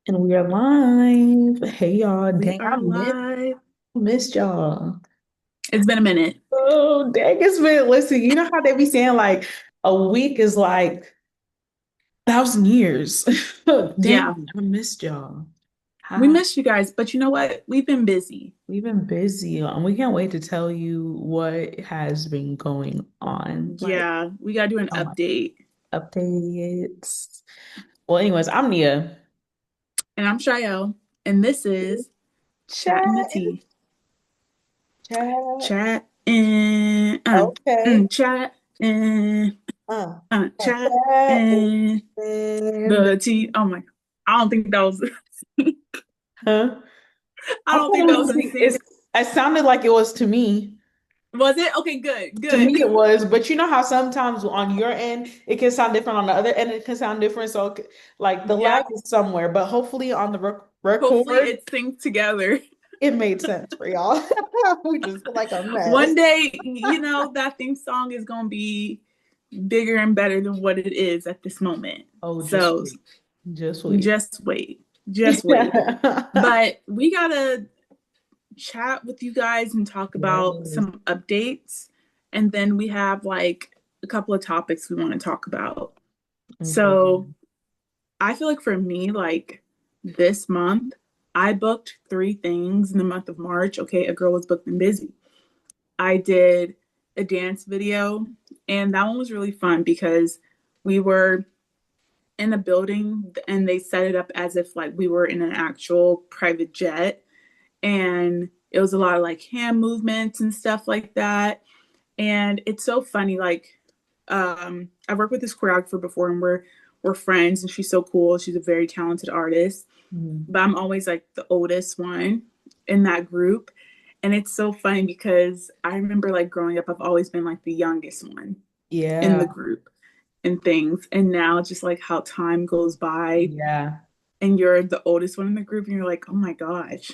And we are live. Hey y'all. We Dang, are live. missed y'all. It's been a minute. Oh, dang, it's been, listen, you know how they be saying like a week is like 1,000 years. Dang, Yeah, I missed y'all. we Hi. missed you guys, but you know what? We've been busy. We've been busy and we can't wait to tell you what has been going on. Like, Yeah, we gotta do an oh my update. updates. Well, anyways, I'm Nia. And I'm Chayil, and this is Chatting the Chat, Tea. chat. Chat and Okay. chat and Uh, chat chat. and And the tea. Oh my! I don't think that was. huh? I I don't thought think it that was was in it's sync. it sounded like it was to me. Was it? Okay, good, To good. me it was, but you know how sometimes on your end it can sound different, on the other end it can sound different. So like the lag Yep. is somewhere, but hopefully on the Hopefully, record it's synced together. it made sense for y'all. We just feel like a mess. One day, that theme song is gonna be bigger and better than what it is at this moment. Oh, just So wait. Just wait. just wait. Just wait. But we gotta chat with you guys and talk about Yes. some updates. And then we have like a couple of topics we want to talk about. Okay. So I feel like for me, like this month, I booked three things in the month of March. Okay, a girl was booked and busy. I did a dance video, and that one was really fun because we were in a building and they set it up as if like we were in an actual private jet, and it was a lot of like hand movements and stuff like that. And it's so funny, like I've worked with this choreographer before, and we're friends, and she's so cool. She's a very talented artist, Mhm. but I'm always like the oldest one in that group. And it's so funny because I remember like growing up, I've always been like the youngest one in Yeah. the group and things. And now just like how time goes by Yeah. and you're the oldest one in the group and you're like, oh my gosh,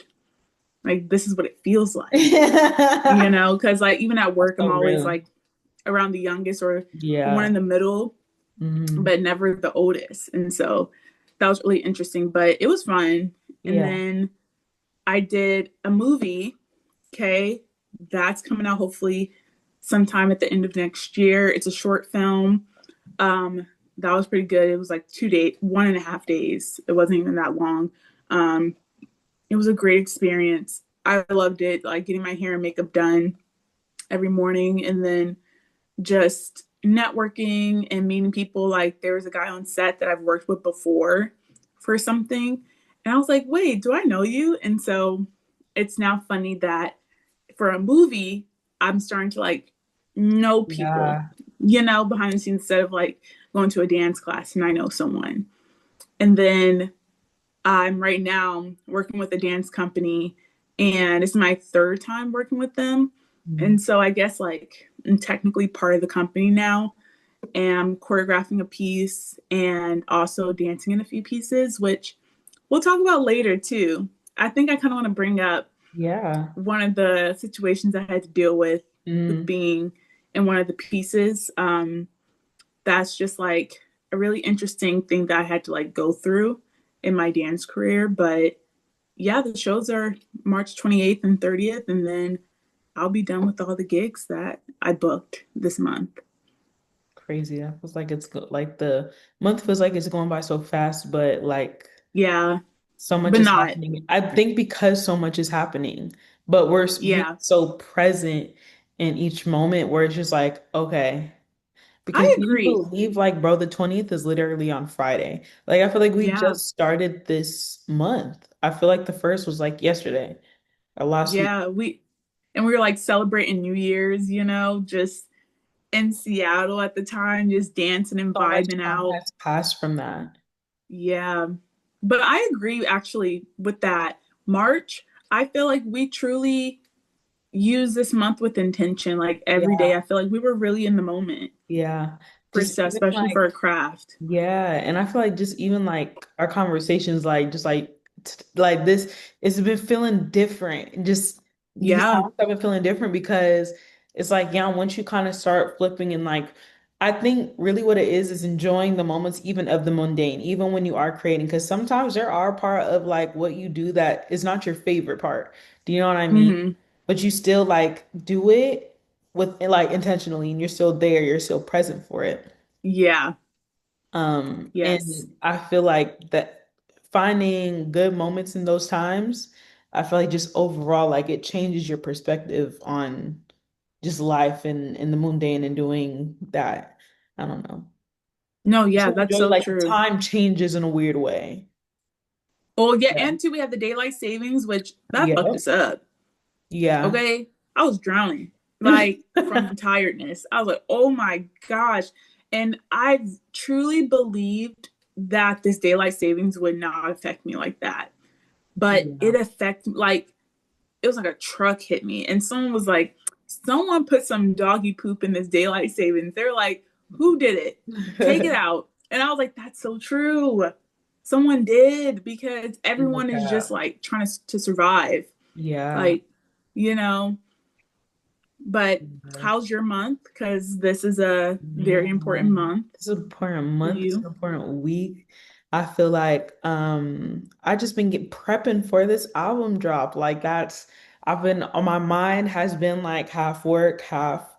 like this is what it feels like, Because like even at That's work, so I'm always real. like around the youngest or the one Yeah. in the middle, Hmm. but never the oldest. And so that was really interesting, but it was fun. And Yeah. then I did a movie. Okay. That's coming out hopefully sometime at the end of next year. It's a short film. Um, that was pretty good. It was like 2 days, 1.5 days. It wasn't even that long. Um, it was a great experience. I loved it, like getting my hair and makeup done every morning and then just networking and meeting people. Like there was a guy on set that I've worked with before for something. And I was like, wait, do I know you? And so it's now funny that for a movie, I'm starting to like know people, Yeah. behind the scenes instead of like going to a dance class and I know someone. And then I'm right now working with a dance company and it's my third time working with them. Mhm. And so I guess like I'm technically part of the company now and I'm choreographing a piece and also dancing in a few pieces, which we'll talk about later too. I think I kind of want to bring up Yeah. one of the situations I had to deal with Mm. being in one of the pieces. That's just like a really interesting thing that I had to like go through in my dance career. But yeah, the shows are March 28th and 30th, and then I'll be done with all the gigs that I booked this month. Crazy. That feels like like the month feels like it's going by so fast, but like Yeah, so much but is not. happening. I think because so much is happening, but we're being Yeah, so present in each moment where it's just like, okay. Because I can you agree. believe, like, bro, the 20th is literally on Friday. Like, I feel like we Yeah, just started this month. I feel like the first was like yesterday or last week. yeah. We were like celebrating New Year's, just in Seattle at the time, just dancing and So much vibing time out. has passed from that. Yeah. But I agree actually with that. March, I feel like we truly use this month with intention. Like every day, Yeah, I feel like we were really in the moment yeah. for Just stuff, even especially like, for a craft. yeah. And I feel like just even like our conversations, like, just like, like this, it's been feeling different. Just these Yeah. times have been feeling different because it's like, yeah, once you kind of start flipping and like, I think really what it is enjoying the moments even of the mundane, even when you are creating, because sometimes there are part of like what you do that is not your favorite part. Do you know what I mean? Hmm. But you still like do it with like intentionally and you're still there, you're still present for it. Yeah. Yes. And I feel like that finding good moments in those times, I feel like just overall, like it changes your perspective on just life and the mundane and doing that. I don't know. No, Just yeah, that's enjoy so like the true. time changes in a weird way. Oh, yeah, Yeah. and two, we have the daylight savings, which that fucked Yeah. us up. Yeah. Okay. I was drowning, like from tiredness. I was like, oh my gosh. And I truly believed that this daylight savings would not affect me like that. But Yeah. it affected, like, it was like a truck hit me. And someone was like, someone put some doggy poop in this daylight savings. They're like, who did it? Take it out. And I was like, that's so true. Someone did because No everyone is just cap. like trying to survive. Yeah. Like, you know, but how's your month? Because this is a very important Man, month it's an important for month, it's an you. important week. I feel like I just been get prepping for this album drop. Like that's I've been on my mind has been like half work, half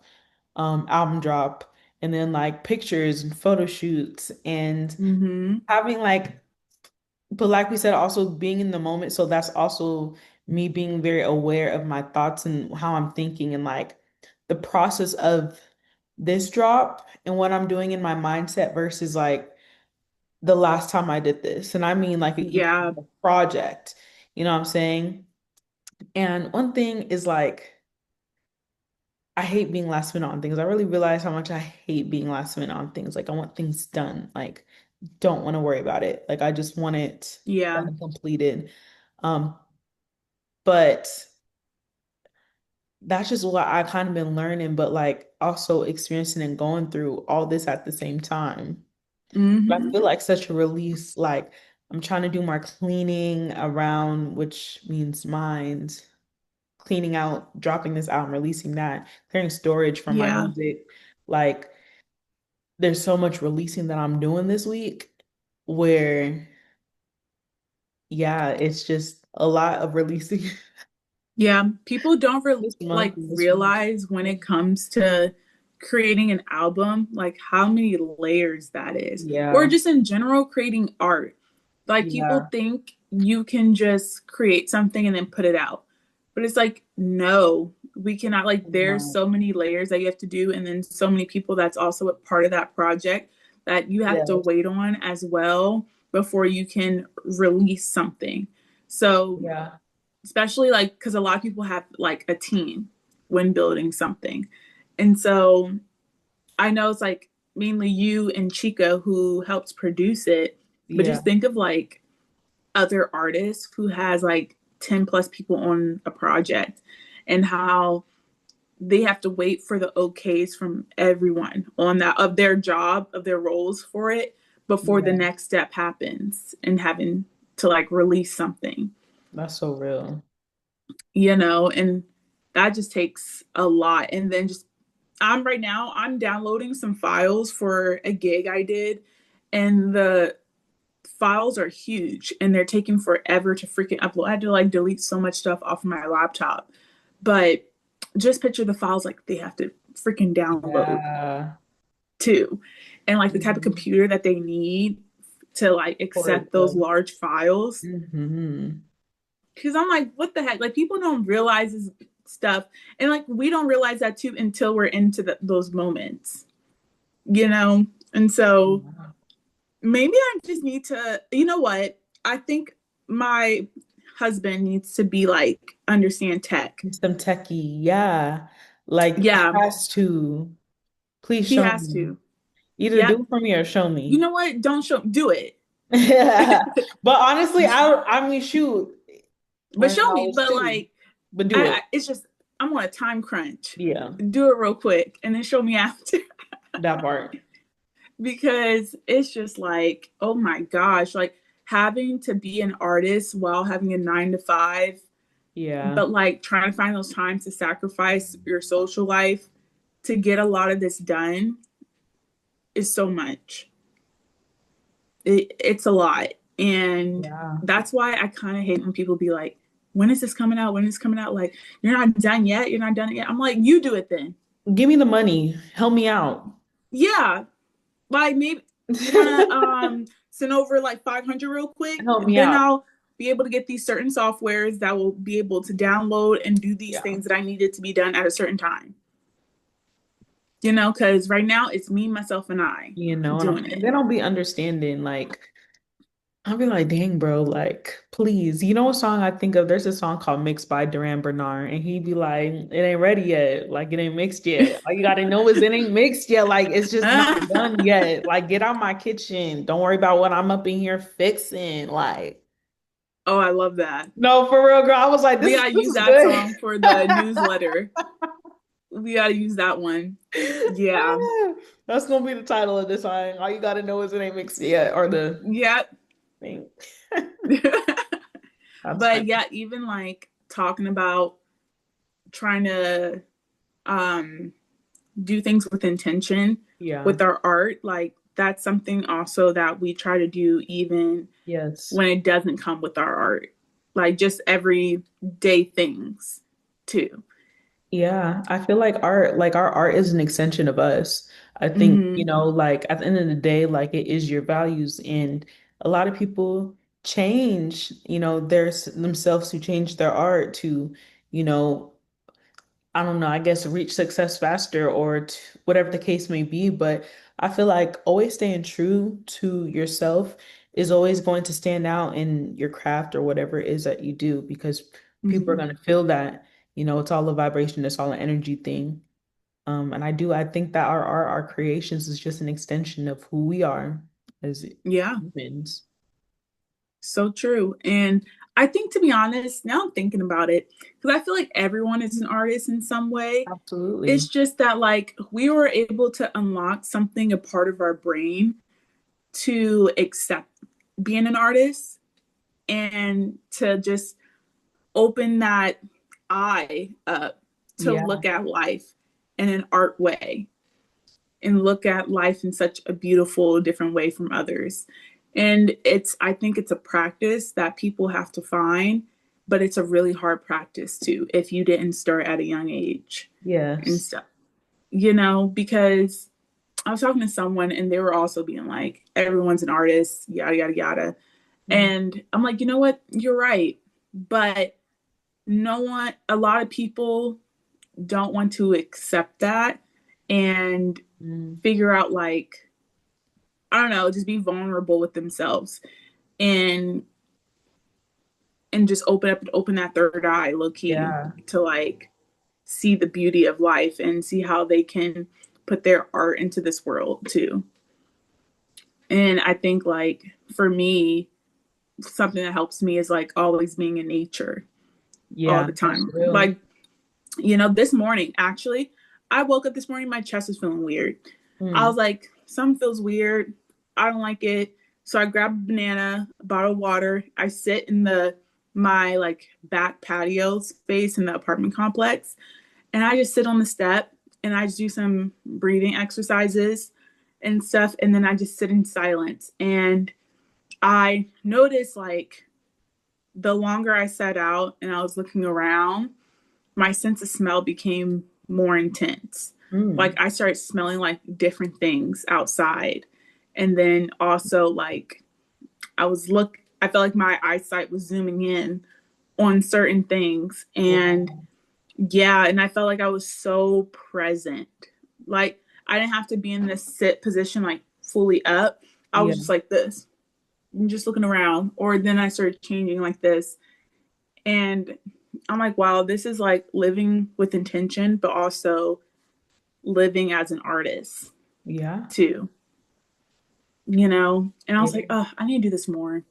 album drop, and then like pictures and photo shoots and Mm-hmm. having like but like we said, also being in the moment. So that's also me being very aware of my thoughts and how I'm thinking and like the process of this drop and what I'm doing in my mindset versus like the last time I did this. And I mean like even Yeah. a project, you know what I'm saying? And one thing is like I hate being last minute on things. I really realize how much I hate being last minute on things. Like I want things done. Like don't want to worry about it. Like I just want it done Yeah. and completed. Um, but that's just what I kind of been learning, but like also experiencing and going through all this at the same time. But I Mm-hmm. feel like such a release, like I'm trying to do more cleaning around, which means mind, cleaning out, dropping this out and releasing that, clearing storage from my Yeah. music. Like there's so much releasing that I'm doing this week where, yeah, it's just a lot of releasing Yeah, people don't this month like and this week. realize when it comes to creating an album, like how many layers that is, or Yeah, just in general creating art. Like people yeah, think you can just create something and then put it out. But it's like, no, we cannot, like there's no, so many layers that you have to do and then so many people that's also a part of that project that you have to yes, wait on as well before you can release something. So yeah, especially like because a lot of people have like a team when building something. And so I know it's like mainly you and Chica who helps produce it, but yeah, just think of like other artists who has like 10 plus people on a project and how they have to wait for the okays from everyone on that of their job, of their roles for it before the yeah. next step happens and having to like release something, That's so real. and that just takes a lot. And then just I'm downloading some files for a gig I did, and the files are huge and they're taking forever to freaking upload. I had to like delete so much stuff off of my laptop. But just picture the files like they have to freaking download Yeah. too. And like the type of Mhm. computer that they need to like For it accept those to. large files. Hmm. Because I'm like, what the heck? Like people don't realize this stuff, and like we don't realize that too until we're into those moments, you know. And so maybe I just need to, you know what? I think my husband needs to be like understand tech. Some techie, yeah. Like Yeah, has to. Please he show has me. to. Either do Yep. it for me or show You me. know what? Don't show. Do it. But honestly, I mean shoot, But show me. $100 But too. like, But do it. it's just I'm on a time crunch. Yeah, Do it real quick and then show me after. that part. Because it's just like, oh my gosh, like having to be an artist while having a 9 to 5, Yeah. but like trying to find those times to sacrifice your social life to get a lot of this done. is so much. It's a lot. And Yeah. that's why I kind of hate when people be like, when is this coming out? When is this coming out? Like, you're not done yet. You're not done yet. I'm like, you do it then. Give me the money. Help me out. Yeah. Like maybe want to send over like 500 real quick. Help me Then out. I'll be able to get these certain softwares that will be able to download and do these Yeah. things that I needed to be done at a certain time. Because right now it's me, myself, and I doing And it. then I'll be understanding, like, I'll be like, dang, bro, like, please. You know what song I think of? There's a song called Mixed by Duran Bernard, and he'd be like, it ain't ready yet. Like, it ain't mixed yet. All you gotta know is it ain't mixed yet. Like, it's just not done yet. Like, get out my kitchen. Don't worry about what I'm up in here fixing. Like, Oh, I love that. no, for real, girl. I was like, We gotta this use is that good. song for the newsletter. We gotta use that one. Yeah. That's gonna be the title of this song. All you gotta know is it ain't mixed yet, or the Yep. thing. That's But fine. yeah, even like talking about trying to um do things with intention Yeah. with our art, like that's something also that we try to do even Yes. when it doesn't come with our art. Like just everyday things too. Yeah, I feel like our art is an extension of us. I think, Hmm. like at the end of the day, like it is your values. And a lot of people change, themselves to change their art to, you know, I don't know, I guess reach success faster or whatever the case may be. But I feel like always staying true to yourself is always going to stand out in your craft or whatever it is that you do because people are Hmm. going to feel that, it's all a vibration, it's all an energy thing. And I think that our creations is just an extension of who we are as Yeah, humans. so true. And I think, to be honest, now I'm thinking about it, because I feel like everyone is an artist in some way. Absolutely. It's just that, like, we were able to unlock something, a part of our brain, to accept being an artist and to just open that eye up to Yeah. look at life in an art way and look at life in such a beautiful, different way from others. And I think it's a practice that people have to find, but it's a really hard practice too if you didn't start at a young age and Yes. stuff, because I was talking to someone and they were also being like, everyone's an artist, yada, yada, yada. Mm, And I'm like, you know what? You're right. But a lot of people don't want to accept that and mm. figure out, like, I don't know, just be vulnerable with themselves and just open up and open that third eye, low key, Yeah. to like see the beauty of life and see how they can put their art into this world too. And I think, like, for me, something that helps me is like always being in nature all Yeah, the that's time. real. Like, this morning, actually, I woke up this morning, my chest was feeling weird. I Mm. was like, something feels weird. I don't like it. So I grabbed a banana, a bottle of water. I sit in my like back patio space in the apartment complex, and I just sit on the step and I just do some breathing exercises and stuff, and then I just sit in silence. And I noticed, like, the longer I sat out and I was looking around, my sense of smell became more intense. Like, Mm. I started smelling like different things outside. And then also, like, I felt like my eyesight was zooming in on certain things. And Wow. yeah, and I felt like I was so present. Like, I didn't have to be in this sit position, like fully up. I Yeah. was just like this, just looking around. Or then I started changing like this. And I'm like, wow, this is like living with intention, but also living as an artist Yeah. too. And I Yeah. was like, oh, I need to do this more.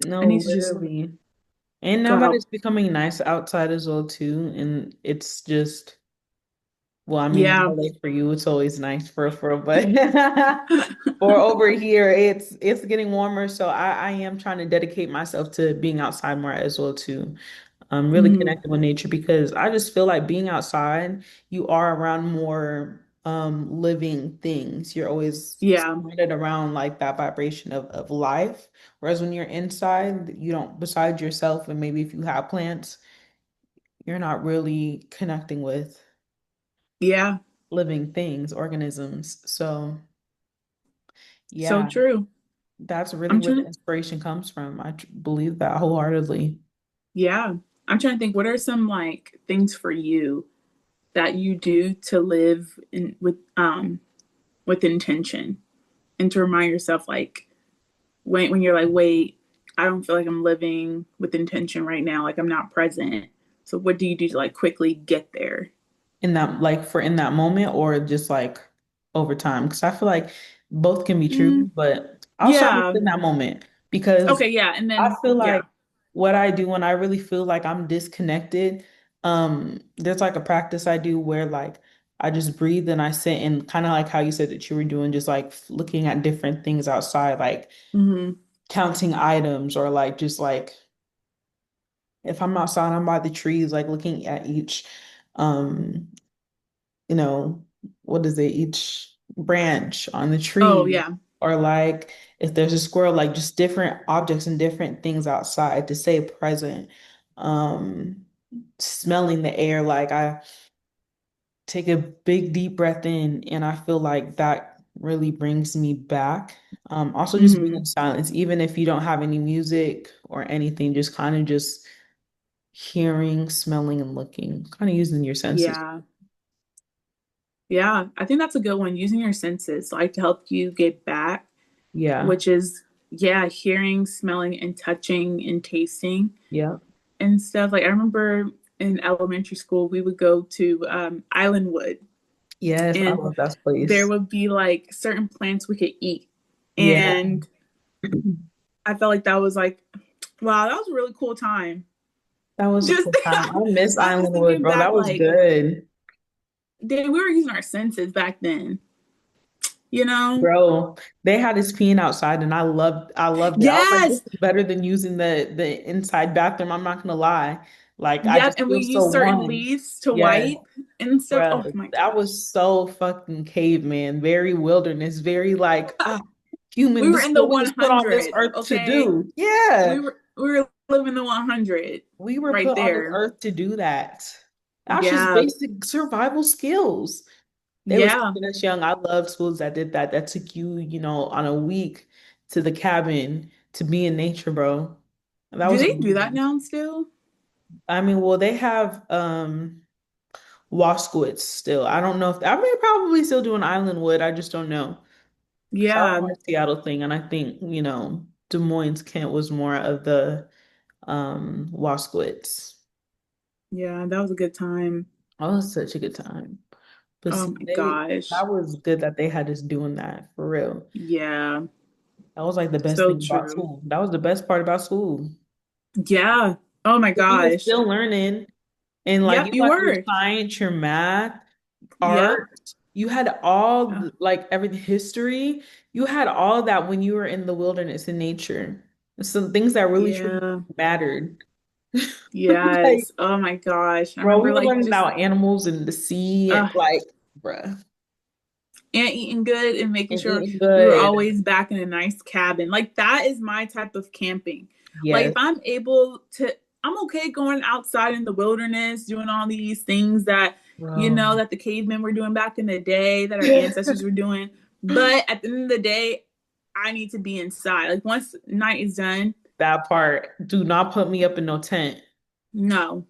I No, need to just literally. And go now that out. it's becoming nice outside as well too, and it's just, well, I mean, in Yeah. LA for you, it's always nice for but for over here, it's getting warmer. So I am trying to dedicate myself to being outside more as well too. Really Mm-hmm. connected with nature because I just feel like being outside, you are around more. living things. You're always Yeah. surrounded around like that vibration of life. Whereas when you're inside, you don't, besides yourself, and maybe if you have plants, you're not really connecting with Yeah. living things, organisms. So So yeah, true. that's really I'm where the trying inspiration comes from. Believe that wholeheartedly. yeah. I'm trying to think what are some like things for you that you do to live in with intention and to remind yourself like when you're like, wait, I don't feel like I'm living with intention right now, like I'm not present. So what do you do to like quickly get there? In that, like for in that moment, or just like over time? Because I feel like both can be true, Mm, but I'll start with yeah. in that moment because Okay, yeah. And I then feel yeah. like what I do when I really feel like I'm disconnected, there's like a practice I do where like I just breathe and I sit, and kind of like how you said that you were doing, just like looking at different things outside, like Hmm. counting items, or like just like if I'm outside, I'm by the trees, like looking at each um you know, what is it, each branch on the Oh tree, yeah. or like if there's a squirrel, like just different objects and different things outside to stay present. Um, Smelling the air, like I take a big deep breath in, and I feel like that really brings me back. Also just being in Hmm. silence, even if you don't have any music or anything, just kind of just hearing, smelling, and looking, kind of using your senses. Yeah. Yeah. I think that's a good one. Using your senses like to help you get back, Yeah. which is yeah, hearing, smelling, and touching and tasting Yeah. and stuff. Like I remember in elementary school, we would go to Islandwood, Yes, I and love that there place. would be like certain plants we could eat. Yeah, And I felt like that was like, wow, that was a really cool time. that was a Just cool time. I miss I'm just Islandwood, thinking bro. back, That was like, good. we were using our senses back then, you know? Bro, they had us peeing outside, and I loved it. I was like, this Yes. is better than using the inside bathroom. I'm not gonna lie. Like I Yep. just And we feel so used certain warm. leaves to Yes, wipe and stuff. bro. Oh my That gosh. was so fucking caveman, very wilderness, very like We human. were This is in the what we was put on this 100, earth to okay? do. Yeah. We were living the 100 We were right put on this there. earth to do that. That's just Yeah. basic survival skills. They was Yeah. teaching us young. I loved schools that did that. That took you, on a week to the cabin to be in nature, bro. That Do was they do that amazing. now still? I mean, well, they have Waskowitz still. I don't know if I mean probably still doing Islandwood. I just don't know. Because that was Yeah. more a Seattle thing. And I think, Des Moines, Kent was more of the Waskowitz. Yeah. That was a good time. That was such a good time. But Oh see, my that gosh. was good that they had us doing that for real. Yeah. That was like the best So thing about true. school. That was the best part about school. Yeah. Oh my You were gosh. still learning, and like Yep, you you had your were. science, your math, Yep. art. You had all Uh, like everything, history. You had all that when you were in the wilderness in nature. Some things that really truly yeah. mattered. Like, Yes. Oh my gosh. I bro, we remember were like learning just about animals and the sea, and uh like, bruh, and eating good and making and sure eating we were good. always back in a nice cabin. Like that is my type of camping. Like if Yes, I'm able to, I'm okay going outside in the wilderness, doing all these things that, bro. that the cavemen were doing back in the day, that our ancestors were doing. But at the end of the day, I need to be inside. Like once night is done, That part. Do not put me up in no tent. no,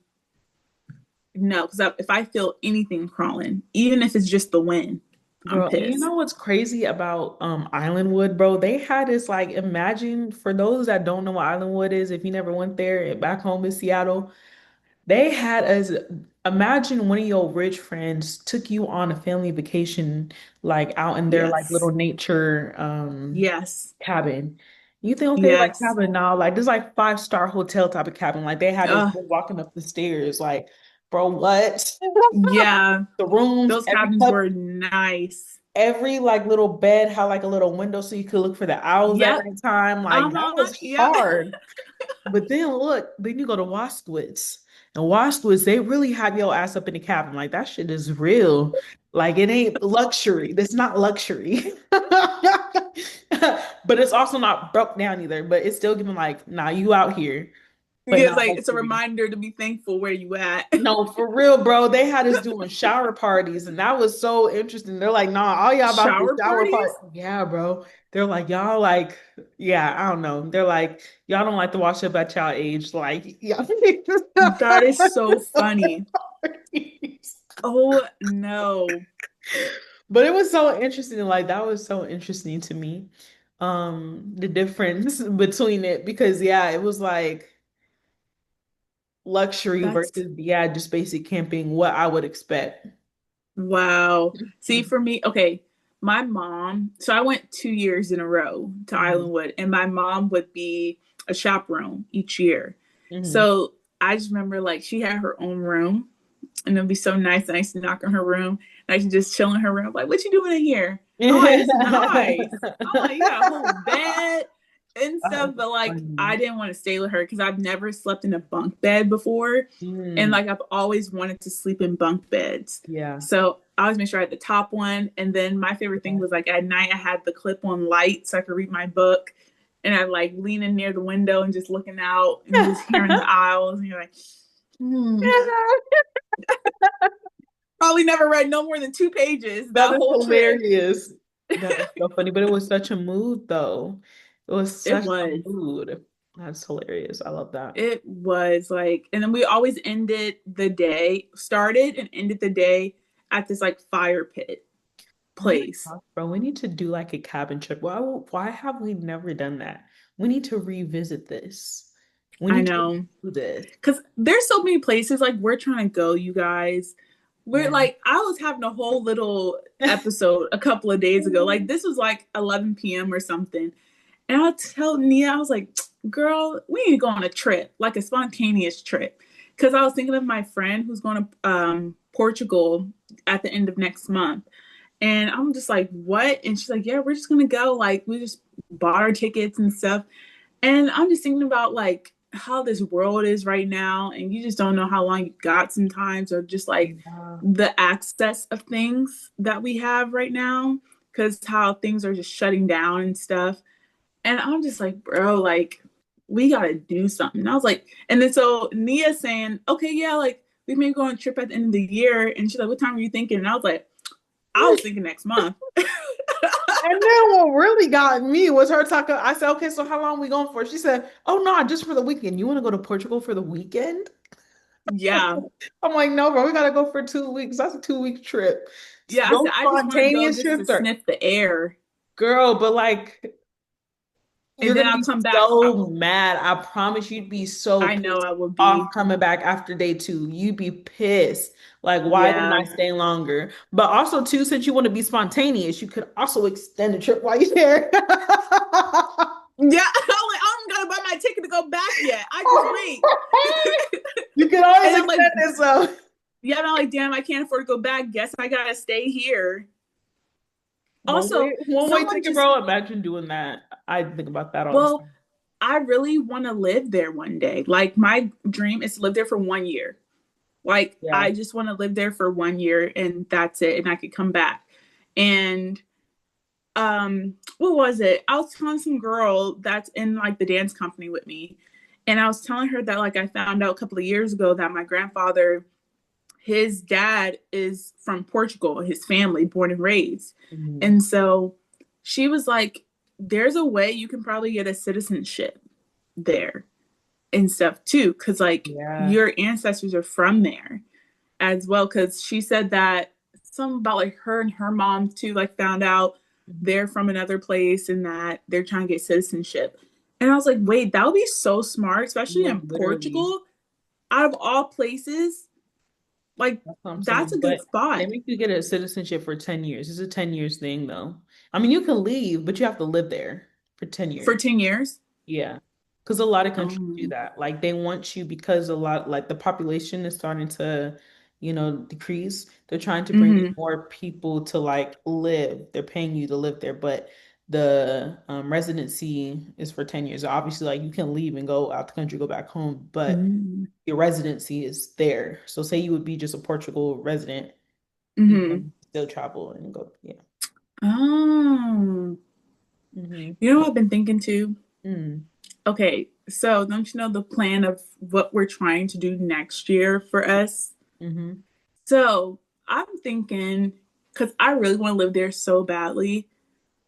no, because if I feel anything crawling, even if it's just the wind, I'm Girl, and you pissed. know what's crazy about Islandwood, bro? They had this like imagine for those that don't know what Islandwood is, if you never went there back home in Seattle, they had us imagine one of your rich friends took you on a family vacation like out in their like little Yes, nature yes, cabin. You think okay, like yes. cabin now, like this like five-star hotel type of cabin. Like they had us Uh, walking up the stairs, like, bro, what? yeah, The rooms, those cabins were nice. every like little bed had like a little window so you could look for the owls at Yep. nighttime. Like that Uh-huh. was Yep. hard. But then look, then you go to Waskowitz. And Waskowitz, they really have your ass up in the cabin. Like that shit is real. Like it ain't luxury. That's not luxury. But it's also not broke down either. But it's still giving like, nah, you out here, but It's not like it's a luxury. reminder to be thankful where you at. No, for real, bro. They had us doing shower parties, and that was so interesting. They're like, nah, all y'all about to Shower shower parties? party. Yeah, bro. They're like, y'all like, yeah, I don't know. They're like, y'all don't like to wash up at y'all age. Like, yeah. That is so funny. Oh no. But it was so interesting. Like, that was so interesting to me. The difference between it because yeah, it was like luxury That's versus yeah, just basic camping, what I would expect. wow. See, for me, okay, my mom, so I went 2 years in a row to Mhm. Islandwood, and my mom would be a chaperone each year. Mhm. So I just remember like she had her own room, and it'd be so nice. And I used to knock on her room, and I used to just chill in her room, like, what you doing in here? I'm like, it's nice. I'm like, you got a whole bed and stuff. That's But like, I funny. didn't want to stay with her because I've never slept in a bunk bed before. And Mm, like, I've always wanted to sleep in bunk beds. yeah. So I always make sure I had the top one. And then my favorite thing Yeah. was like at night, I had the clip on light so I could read my book. And I like leaning near the window and just looking out and just hearing the aisles. And you're like, hmm. Probably never read no more than 2 pages That that is whole trip. hilarious. That is so funny, but it was such a mood though. It was It such a was. mood. That's hilarious. I love that. It was like, and then we always ended the day, started and ended the day at this like fire pit Oh my place. gosh, bro, we need to do like a cabin trip. Why have we never done that? We need to revisit this. We I need to know. do this. Because there's so many places like we're trying to go, you guys. We're Yeah. like, I was having a whole little episode a couple of days ago. Like, this was like 11 p.m. or something. And I'll tell Nia, I was like, girl, we need to go on a trip, like a spontaneous trip. Because I was thinking of my friend who's going to Portugal at the end of next month. And I'm just like, what? And she's like, yeah, we're just going to go. Like, we just bought our tickets and stuff. And I'm just thinking about like how this world is right now. And you just don't know how long you got sometimes, or just like Yeah. the access of things that we have right now. Because how things are just shutting down and stuff. And I'm just like, bro, like, we gotta do something. And I was like, and then so Nia saying, okay, yeah, like we may go on a trip at the end of the year. And she's like, what time are you thinking? And I was like, I was thinking next month. And then what really got me was her talking. I said, okay, so how long we going for? She said, oh no, just for the weekend. You want to go to Portugal for the weekend? Yeah. I'm like, no, bro, we gotta go for 2 weeks. That's a 2 week trip. Yeah. I Those said, I just want to go spontaneous just to trips are, sniff the air. girl, but like, you're And then gonna I'll be come back. so mad. I promise you'd be so I know pissed I will off be. coming back after day two. You'd be pissed. Like, why didn't Yeah. I stay longer? But also, too, since you want to be spontaneous, you could also extend the trip while you're there. Yeah. I'm like, I don't gotta buy my ticket to go back yet. I just wait. You can always And I'm like, extend it, so. yeah, and I'm like, damn, I can't afford to go back. Guess I gotta stay here. Also, One way someone ticket, just, bro. Imagine doing that. I think about that all the well, time. I really want to live there one day. Like, my dream is to live there for 1 year. Like, Yeah. I just want to live there for 1 year and that's it. And I could come back. And what was it? I was telling some girl that's in like the dance company with me. And I was telling her that like I found out a couple of years ago that my grandfather, his dad is from Portugal, his family, born and raised. Mhm. And so she was like, there's a way you can probably get a citizenship there and stuff too. Cause like Yeah. your ancestors are from there as well. Cause she said that something about like her and her mom too, like found out Mhm. they're from another place and that they're trying to get citizenship. And I was like, wait, that would be so smart, especially No, in literally. Portugal, out of all places. Like, That's what I'm that's saying. a good But they spot make you get a citizenship for 10 years. It's a 10 years thing, though. I mean, you can leave, but you have to live there for 10 for years. 10 years. Yeah. Because a lot of countries do Um, that. Like, they want you because a lot, like, the population is starting to, decrease. They're trying to bring in mm-hmm. more people to, like, live. They're paying you to live there. But the residency is for 10 years. Obviously, like you can leave and go out the country, go back home, but Mm. your residency is there. So say you would be just a Portugal resident, you Hmm. can still travel and go. Yeah. Oh, Mm-hmm. you know what I've been thinking too? Mm-hmm. Okay, so don't you know the plan of what we're trying to do next year for us? Mm-hmm. So I'm thinking, because I really want to live there so badly,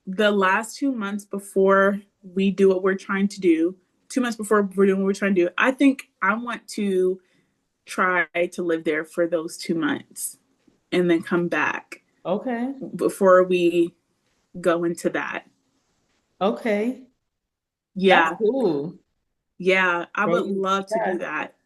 the last 2 months before we do what we're trying to do, 2 months before we're doing what we're trying to do, I think I want to try to live there for those 2 months and then come back Okay. before we go into that. Okay. That's Yeah, cool. yeah, I would They, love to do yeah. that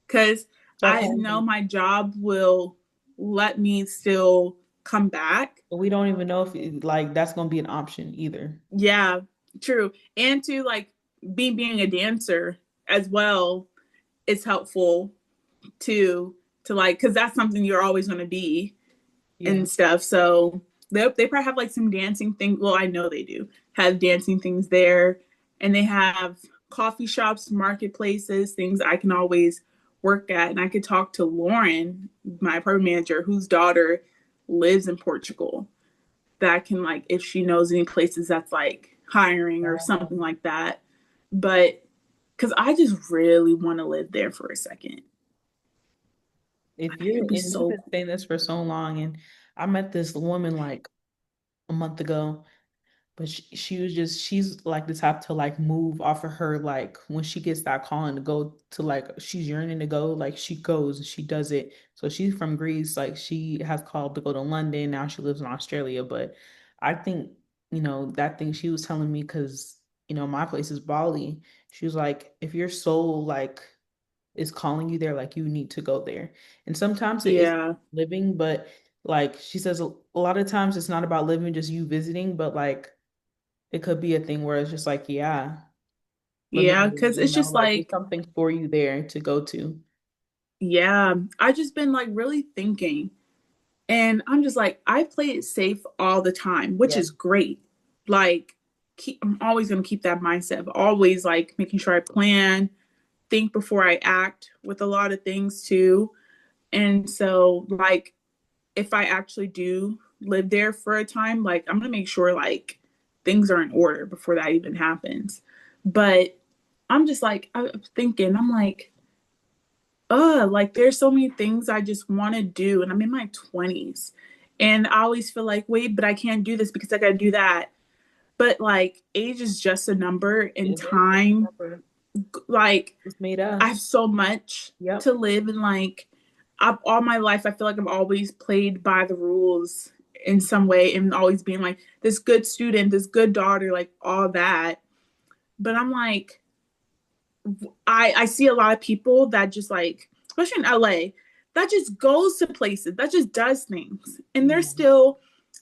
because Start I know planning. my job will let me still come back. But we don't even know if like that's gonna be an option either. Yeah, true. And to like me being a dancer as well is helpful too, to like, because that's something you're always going to be Yeah. and stuff. So they probably have like some dancing things. Well, I know they do have dancing things there, and they have coffee shops, marketplaces, things I can always work at. And I could talk to Lauren, my apartment manager, whose daughter lives in Portugal, that can like if she knows any places that's like hiring or something like that. But because I just really want to live there for a second. I If think you're it'd be and you've so been cool. saying this for so long, and I met this woman like a month ago, but she was just she's like the type to like move off of her like when she gets that calling to go to like she's yearning to go, like she goes and she does it. So she's from Greece, like she has called to go to London. Now she lives in Australia, but I think, that thing she was telling me, because my place is Bali. She was like, if your soul like is calling you there, like you need to go there. And sometimes it is Yeah. living, but like she says, a lot of times it's not about living, just you visiting, but like it could be a thing where it's just like, yeah, let me Yeah. go, Cause it's just like there's like, something for you there to go to. yeah, I just been like really thinking. And I'm just like, I play it safe all the time, which Yeah. is great. Like, I'm always going to keep that mindset of always like making sure I plan, think before I act with a lot of things too. And so, like, if I actually do live there for a time, like, I'm going to make sure like things are in order before that even happens. But I'm just like, I'm thinking, I'm like there's so many things I just want to do, and I'm in my 20s, and I always feel like, wait, but I can't do this because I got to do that. But like, age is just a number, and It is just time, number. like, It's made I us. have so much to Yep. live, and like, all my life, I feel like I've always played by the rules in some way, and always being like this good student, this good daughter, like all that. But I'm like, I see a lot of people that just like, especially in LA, that just goes to places, that just does things, and they're Yeah. still,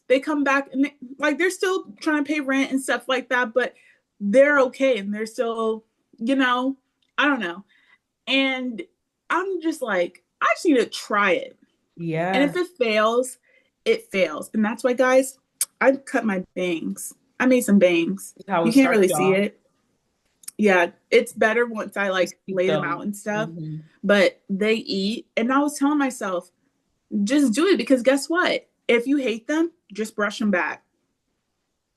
they come back and like they're still trying to pay rent and stuff like that, but they're okay and they're still, you know, I don't know. And I'm just like, I just need to try it, and Yeah. if it fails, it fails, and that's why, guys, I cut my bangs. I made some bangs. How it You can't really started see off. it. Yeah, it's better once I Just like keep lay them them. out and stuff. Hmm. But they eat, and I was telling myself, just do it because guess what? If you hate them, just brush them back,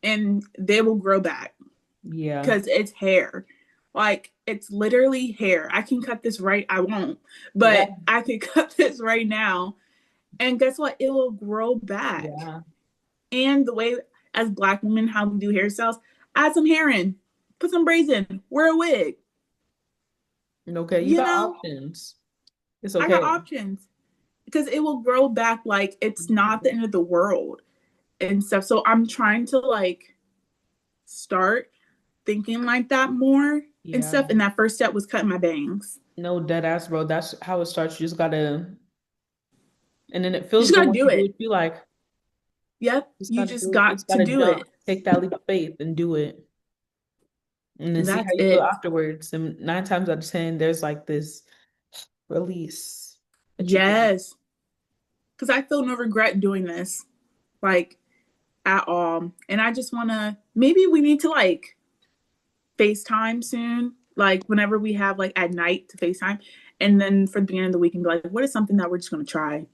and they will grow back Yeah. because it's hair. Like it's literally hair. I can cut this right. I won't, Yeah. but I can cut this right now, and guess what? It will grow back. Yeah. And the way as Black women how we do hairstyles, add some hair in, put some braids in, wear a wig. Okay. You You got know, options. It's I got okay. options because it will grow back like it's not the Mhm. end of the world and stuff. So I'm trying to like start thinking like that more and Yeah. stuff. And that first step was cutting my bangs. No, dead ass, bro. That's how it starts. You just gotta, and then it You feels just good gotta once do you do it. it. You like, Yep. just You gotta just do it. Just got to gotta do jump, it. take that leap of faith and do it. And then And see how that's you feel it. afterwards. And nine times out of 10, there's like this release that you get. Yes. Because I feel no regret doing this. Like, at all. And I just want to, maybe we need to like FaceTime soon, like whenever we have like at night to FaceTime. And then for the beginning of the week and be like, what is something that we're just going to try?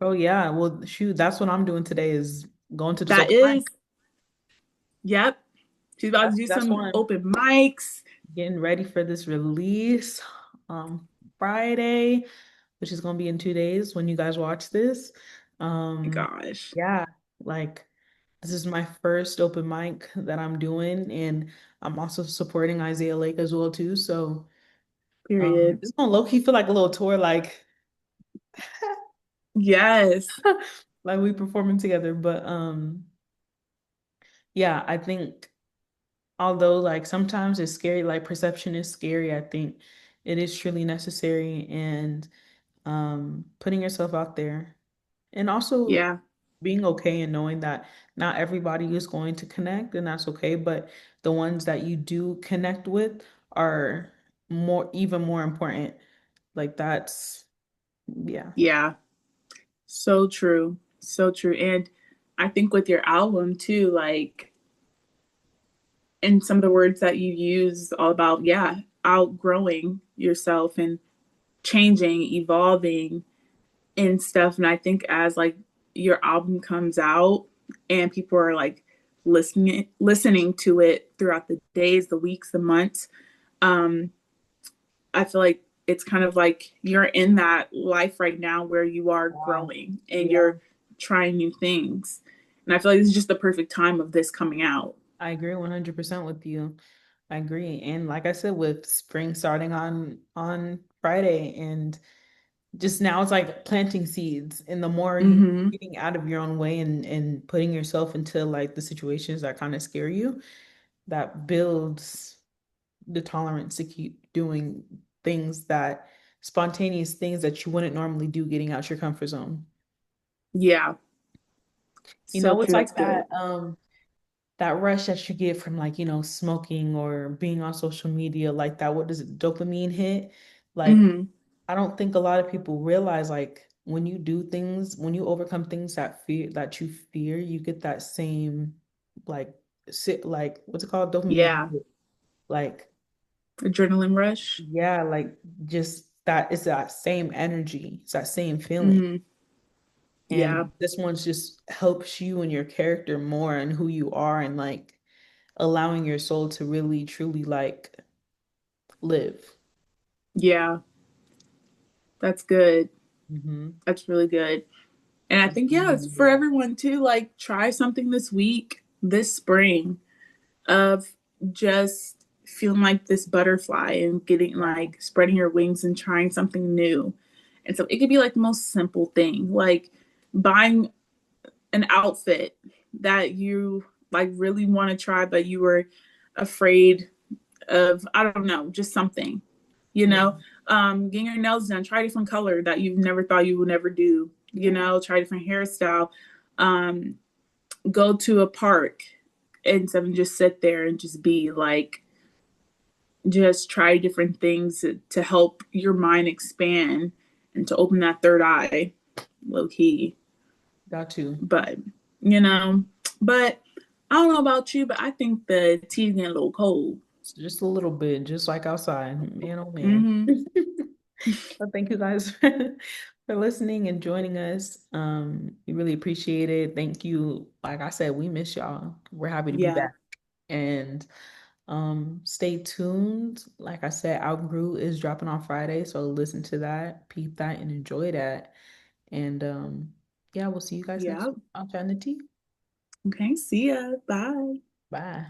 Oh yeah. Well, shoot, that's what I'm doing today is going to this That open is, mic. yep. She's about to do That's some one. open mics. Getting ready for this release Friday, which is gonna be in 2 days when you guys watch this. My Um, gosh. yeah, like this is my first open mic that I'm doing, and I'm also supporting Isaiah Lake as well too. So Period. it's gonna low key feel like a little tour, like Yes. like we performing together. But yeah, I think although like sometimes it's scary, like perception is scary, I think it is truly necessary and putting yourself out there and also Yeah. being okay and knowing that not everybody is going to connect and that's okay, but the ones that you do connect with are even more important. Like that's yeah. Yeah. So true. So true. And I think with your album too, like, and some of the words that you use all about, yeah, outgrowing yourself and changing, evolving and stuff. And I think as like your album comes out and people are like listening to it throughout the days, the weeks, the months, um, I feel like it's kind of like you're in that life right now where you are Wow. growing and Yeah, you're trying new things. And I feel like this is just the perfect time of this coming out. I agree 100% with you. I agree. And like I said, with spring starting on Friday and just now it's like planting seeds. And the more you Mm-hmm. getting out of your own way and putting yourself into like the situations that kind of scare you, that builds the tolerance to keep doing things that spontaneous things that you wouldn't normally do getting out your comfort zone. Yeah. You So know, it's true. That's like good. that rush that you get from like, smoking or being on social media like that. What does it, dopamine hit? Like, Mm-hmm. I don't think a lot of people realize like when you do things, when you overcome things that you fear, you get that same like like what's it called? Dopamine Yeah. hit. Like, Adrenaline rush. yeah, like just that it's that same energy, it's that same feeling. Mm-hmm. Yeah. And this one's just helps you and your character more and who you are and like allowing your soul to really truly like live. Yeah. That's good. Hmm. That's really good. And I think, yeah, it's for everyone too. Like, try something this week, this spring, of just feeling like this butterfly and getting like spreading your wings and trying something new. And so it could be like the most simple thing, like buying an outfit that you like really want to try, but you were afraid of, I don't know, just something, you Yeah, know, getting your nails done, try a different color that you've never thought you would never do, you yeah, know, try a different hairstyle, um, go to a park instead of just sit there and just be like, just try different things to help your mind expand and to open that third eye, low key. got to. But, you know, but I don't know about you, but I think the tea's getting a little cold. It's just a little bit, just like outside. Man, oh man. Mm-hmm. Well, thank you guys for listening and joining us. We really appreciate it. Thank you. Like I said, we miss y'all. We're happy to be Yeah. back. And stay tuned. Like I said, Outgrew is dropping on Friday, so listen to that, peep that, and enjoy that. And yeah, we'll see you guys next Yeah. week. I'll try the tea. Okay. See ya. Bye. Bye.